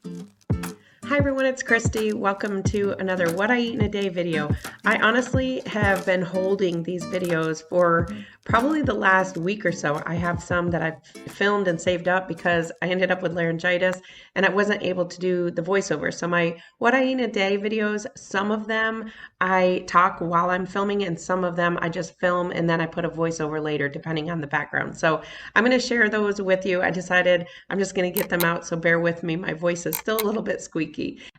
Hi everyone, it's Kristi. Welcome to another What I Eat in a Day video. I honestly have been holding these videos for probably the last week or so. I have some that I've filmed and saved up because I ended up with laryngitis and I wasn't able to do the voiceover. So my What I Eat in a Day videos, some of them I talk while I'm filming and some of them I just film and then I put a voiceover later depending on the background. So I'm going to share those with you. I decided I'm just going to get them out, so bear with me. My voice is still a little bit squeaky.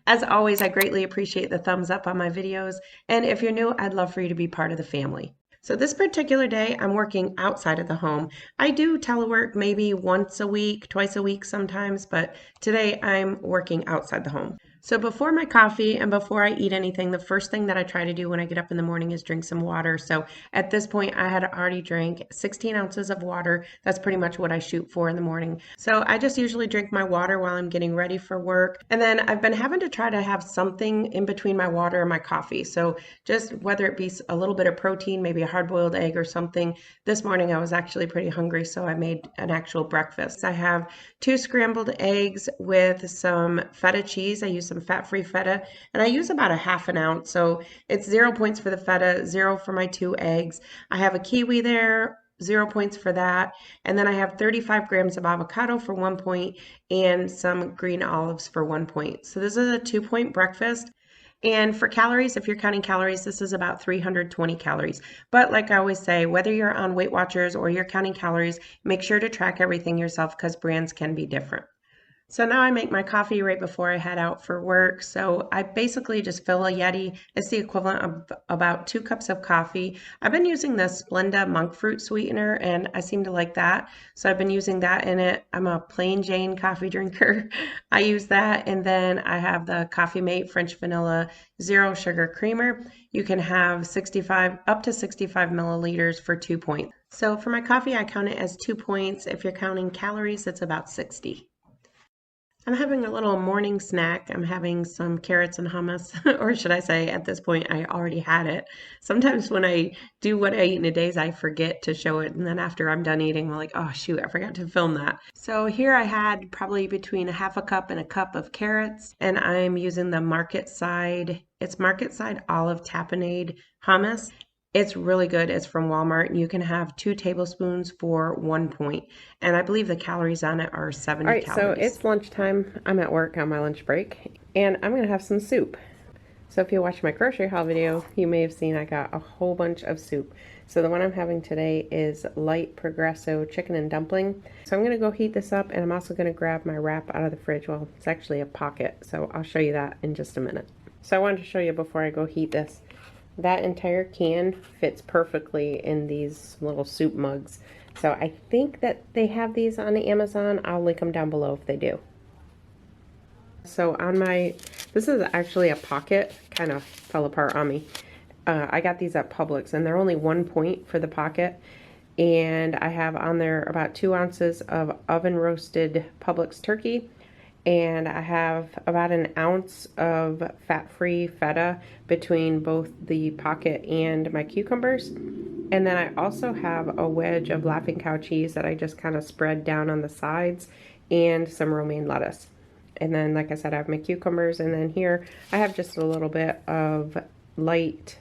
As always, I greatly appreciate the thumbs up on my videos, and if you're new, I'd love for you to be part of the family. So this particular day, I'm working outside of the home. I do telework maybe once a week, twice a week sometimes, but today I'm working outside the home. So before my coffee and before I eat anything, the first thing that I try to do when I get up in the morning is drink some water. So at this point, I had already drank 16 ounces of water. That's pretty much what I shoot for in the morning. So I just usually drink my water while I'm getting ready for work. And then I've been having to try to have something in between my water and my coffee. So just whether it be a little bit of protein, maybe a hard-boiled egg or something. This morning I was actually pretty hungry, so I made an actual breakfast. I have 2 scrambled eggs with some feta cheese. I use some fat-free feta, and I use about a half an ounce. So it's 0 points for the feta, 0 for my 2 eggs. I have a kiwi there, 0 points for that. And then I have 35 grams of avocado for 1 point and some green olives for 1 point. So this is a 2-point breakfast. And for calories, if you're counting calories, this is about 320 calories. But like I always say, whether you're on Weight Watchers or you're counting calories, make sure to track everything yourself because brands can be different. So now I make my coffee right before I head out for work. So I basically just fill a Yeti. It's the equivalent of about 2 cups of coffee. I've been using the Splenda monk fruit sweetener and I seem to like that. So I've been using that in it. I'm a plain Jane coffee drinker. I use that. And then I have the Coffee Mate French Vanilla Zero Sugar Creamer. You can have 65 up to 65 milliliters for 2 points. So for my coffee, I count it as 2 points. If you're counting calories, it's about 60. I'm having a little morning snack. I'm having some carrots and hummus, or should I say, at this point, I already had it. Sometimes when I do what I eat in a day, I forget to show it, and then after I'm done eating, I'm like, oh shoot, I forgot to film that. So here I had probably between a half a cup and a cup of carrots, and I'm using the Market Side. It's Market Side Olive Tapenade hummus. It's really good. It's from Walmart, and you can have 2 tablespoons for 1 point. And I believe the calories on it are 70 Alright, so calories. it's lunchtime. I'm at work on my lunch break, and I'm going to have some soup. So if you watched my grocery haul video, you may have seen I got a whole bunch of soup. So the one I'm having today is light Progresso chicken and dumpling. So I'm going to go heat this up, and I'm also going to grab my wrap out of the fridge. Well, it's actually a pocket, so I'll show you that in just a minute. So I wanted to show you before I go heat this. That entire can fits perfectly in these little soup mugs. So I think that they have these on Amazon. I'll link them down below if they do. So on this is actually a pocket, kind of fell apart on me. I got these at Publix and they're only 1 point for the pocket. And I have on there about 2 ounces of oven roasted Publix turkey. And I have about an ounce of fat-free feta between both the pocket and my cucumbers. And then I also have a wedge of Laughing Cow cheese that I just kind of spread down on the sides and some romaine lettuce. And then, like I said, I have my cucumbers. And then here I have just a little bit of light,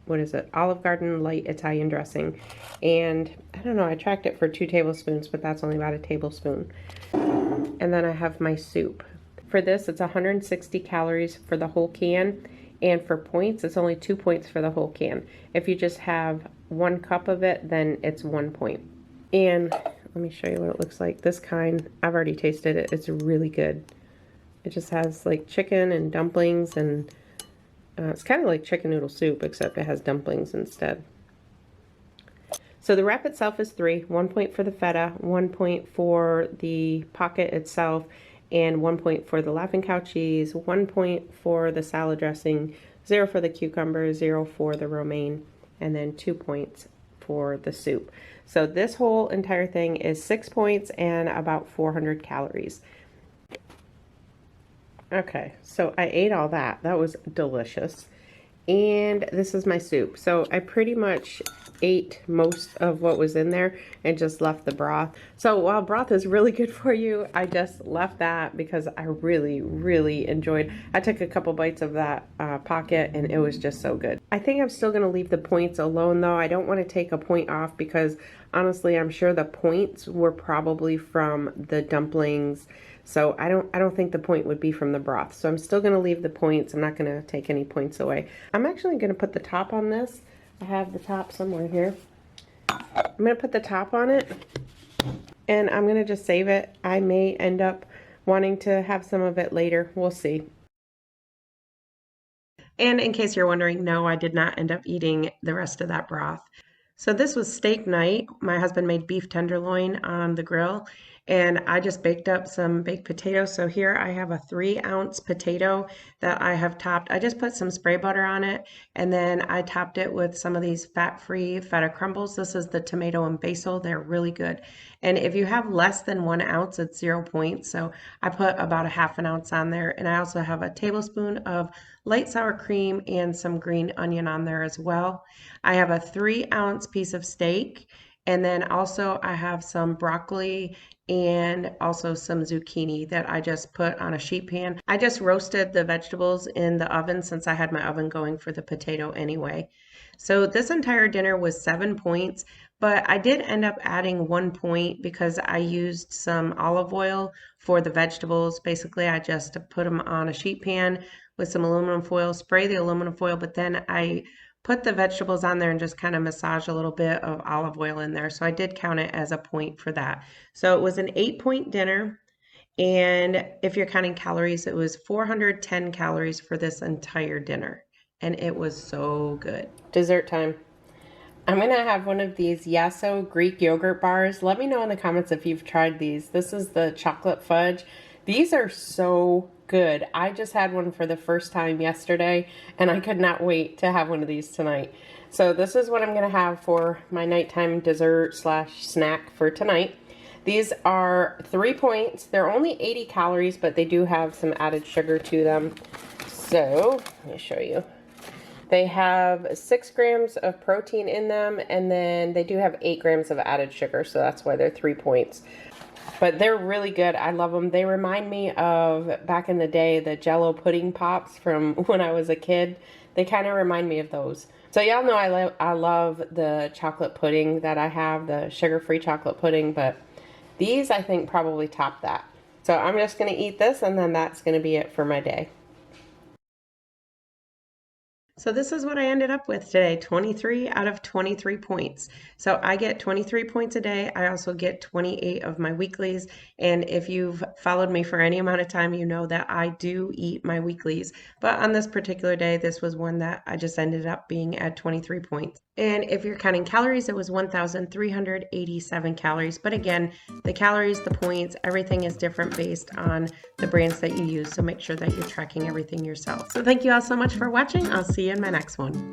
what is it? Olive Garden light Italian dressing. And I don't know, I tracked it for 2 tablespoons, but that's only about a tablespoon. And then I have my soup. For this, it's 160 calories for the whole can. And for points, it's only 2 points for the whole can. If you just have 1 cup of it, then it's 1 point. And let me show you what it looks like. This kind, I've already tasted it. It's really good. It just has like chicken and dumplings, and it's kind of like chicken noodle soup, except it has dumplings instead. So the wrap itself is 3, 1 point for the feta, 1 point for the pocket itself, and 1 point for the Laughing Cow cheese, 1 point for the salad dressing, 0 for the cucumber, 0 for the romaine, and then 2 points for the soup. So this whole entire thing is 6 points and about 400 calories. Okay, so I ate all that. That was delicious. And this is my soup. So I pretty much ate most of what was in there and just left the broth. So while broth is really good for you, I just left that because I really enjoyed. I took a couple bites of that pocket and it was just so good. I think I'm still gonna leave the points alone though. I don't want to take a point off because honestly, I'm sure the points were probably from the dumplings. So I don't think the point would be from the broth. So I'm still gonna leave the points. I'm not gonna take any points away. I'm actually gonna put the top on this. I have the top somewhere here. I'm gonna put the top on it and I'm gonna just save it. I may end up wanting to have some of it later. We'll see. And in case you're wondering, no, I did not end up eating the rest of that broth. So this was steak night. My husband made beef tenderloin on the grill, and I just baked up some baked potatoes. So here I have a 3-ounce potato that I have topped. I just put some spray butter on it, and then I topped it with some of these fat-free feta crumbles. This is the tomato and basil. They're really good. And if you have less than 1 ounce, it's 0 points. So I put about a half an ounce on there. And I also have a tablespoon of light sour cream and some green onion on there as well. I have a 3-ounce piece of steak, and then also I have some broccoli and also some zucchini that I just put on a sheet pan. I just roasted the vegetables in the oven since I had my oven going for the potato anyway. So this entire dinner was 7 points, but I did end up adding 1 point because I used some olive oil for the vegetables. Basically, I just put them on a sheet pan with some aluminum foil, spray the aluminum foil, but then I put the vegetables on there and just kind of massage a little bit of olive oil in there. So I did count it as a point for that. So it was an 8-point dinner. And if you're counting calories, it was 410 calories for this entire dinner. And it was so good. Dessert time. I'm going to have one of these Yasso Greek yogurt bars. Let me know in the comments if you've tried these. This is the chocolate fudge. These are so good. I just had one for the first time yesterday, and I could not wait to have one of these tonight. So this is what I'm going to have for my nighttime dessert slash snack for tonight. These are 3 points. They're only 80 calories, but they do have some added sugar to them. So let me show you. They have 6 grams of protein in them, and then they do have 8 grams of added sugar, so that's why they're 3 points. But they're really good. I love them. They remind me of, back in the day, the Jell-O pudding pops from when I was a kid. They kind of remind me of those. So y'all know I love the chocolate pudding that I have, the sugar-free chocolate pudding, but these I think probably top that. So I'm just going to eat this, and then that's going to be it for my day. So this is what I ended up with today, 23 out of 23 points. So I get 23 points a day. I also get 28 of my weeklies. And if you've followed me for any amount of time, you know that I do eat my weeklies. But on this particular day, this was one that I just ended up being at 23 points. And if you're counting calories, it was 1,387 calories. But again, the calories, the points, everything is different based on the brands that you use. So make sure that you're tracking everything yourself. So thank you all so much for watching. I'll see you in my next one.